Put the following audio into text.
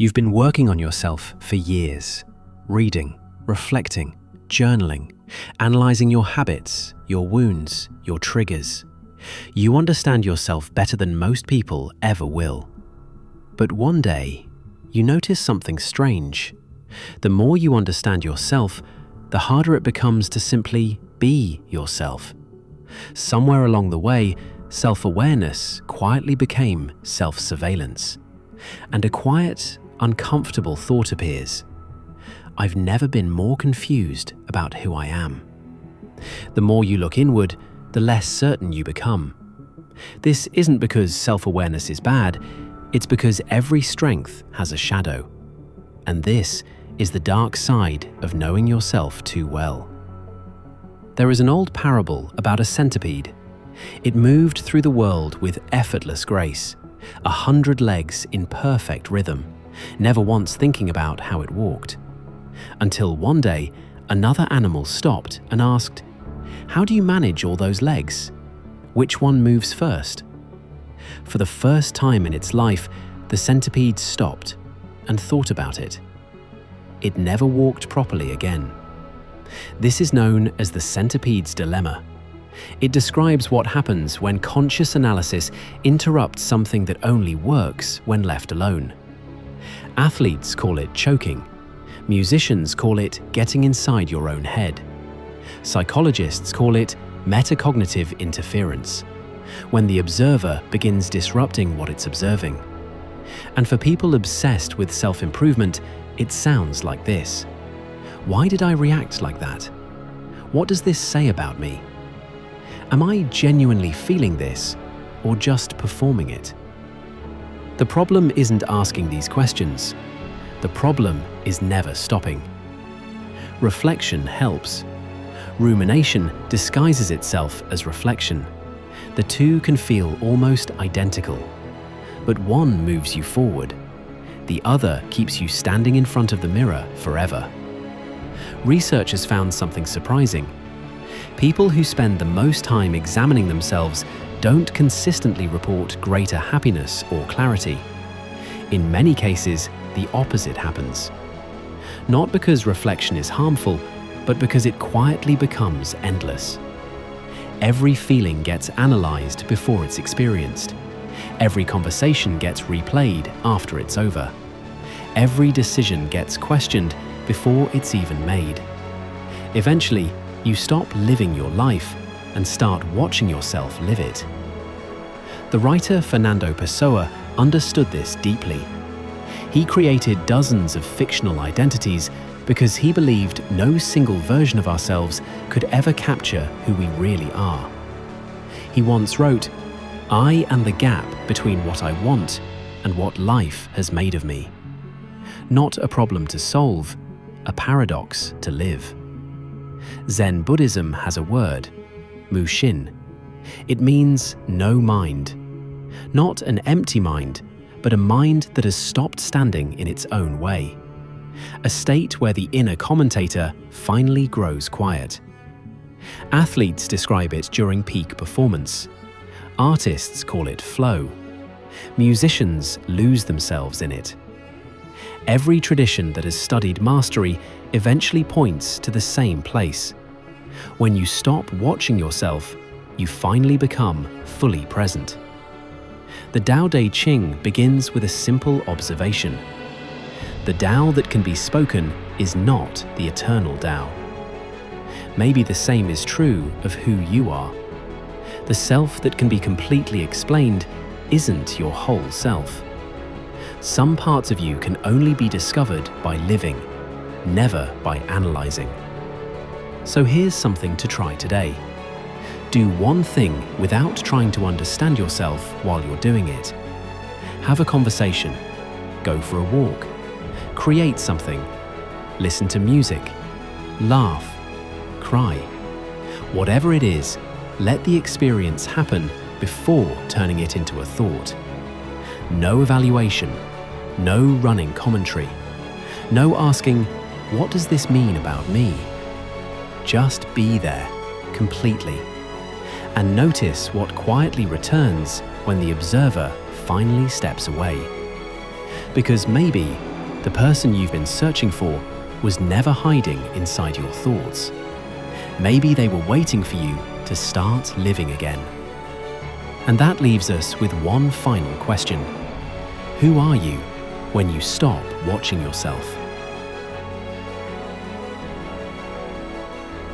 You've been working on yourself for years, reading, reflecting, journaling, analyzing your habits, your wounds, your triggers. You understand yourself better than most people ever will. But one day, you notice something strange. The more you understand yourself, the harder it becomes to simply be yourself. Somewhere along the way, self-awareness quietly became self-surveillance. And a quiet, uncomfortable thought appears. I've never been more confused about who I am. The more you look inward, the less certain you become. This isn't because self-awareness is bad, it's because every strength has a shadow. And this is the dark side of knowing yourself too well. There is an old parable about a centipede. It moved through the world with effortless grace, 100 legs in perfect rhythm, never once thinking about how it walked. Until one day, another animal stopped and asked, "How do you manage all those legs? Which one moves first?" For the first time in its life, the centipede stopped and thought about it. It never walked properly again. This is known as the centipede's dilemma. It describes what happens when conscious analysis interrupts something that only works when left alone. Athletes call it choking. Musicians call it getting inside your own head. Psychologists call it metacognitive interference, when the observer begins disrupting what it's observing. And for people obsessed with self-improvement, it sounds like this. Why did I react like that? What does this say about me? Am I genuinely feeling this, or just performing it? The problem isn't asking these questions. The problem is never stopping. Reflection helps. Rumination disguises itself as reflection. The two can feel almost identical, but one moves you forward. The other keeps you standing in front of the mirror forever. Research has found something surprising. People who spend the most time examining themselves don't consistently report greater happiness or clarity. In many cases, the opposite happens. Not because reflection is harmful, but because it quietly becomes endless. Every feeling gets analyzed before it's experienced. Every conversation gets replayed after it's over. Every decision gets questioned before it's even made. Eventually, you stop living your life and start watching yourself live it. The writer Fernando Pessoa understood this deeply. He created dozens of fictional identities because he believed no single version of ourselves could ever capture who we really are. He once wrote, "I am the gap between what I want and what life has made of me." Not a problem to solve, a paradox to live. Zen Buddhism has a word, mushin. It means no mind. Not an empty mind, but a mind that has stopped standing in its own way. A state where the inner commentator finally grows quiet. Athletes describe it during peak performance. Artists call it flow. Musicians lose themselves in it. Every tradition that has studied mastery eventually points to the same place. When you stop watching yourself, you finally become fully present. The Tao Te Ching begins with a simple observation. The Tao that can be spoken is not the eternal Tao. Maybe the same is true of who you are. The self that can be completely explained isn't your whole self. Some parts of you can only be discovered by living, never by analyzing. So here's something to try today. Do one thing without trying to understand yourself while you're doing it. Have a conversation. Go for a walk. Create something. Listen to music. Laugh. Cry. Whatever it is, let the experience happen before turning it into a thought. No evaluation. No running commentary. No asking, what does this mean about me? Just be there, completely. And notice what quietly returns when the observer finally steps away. Because maybe The person you've been searching for was never hiding inside your thoughts. Maybe they were waiting for you to start living again. And that leaves us with one final question. Who are you when you stop watching yourself?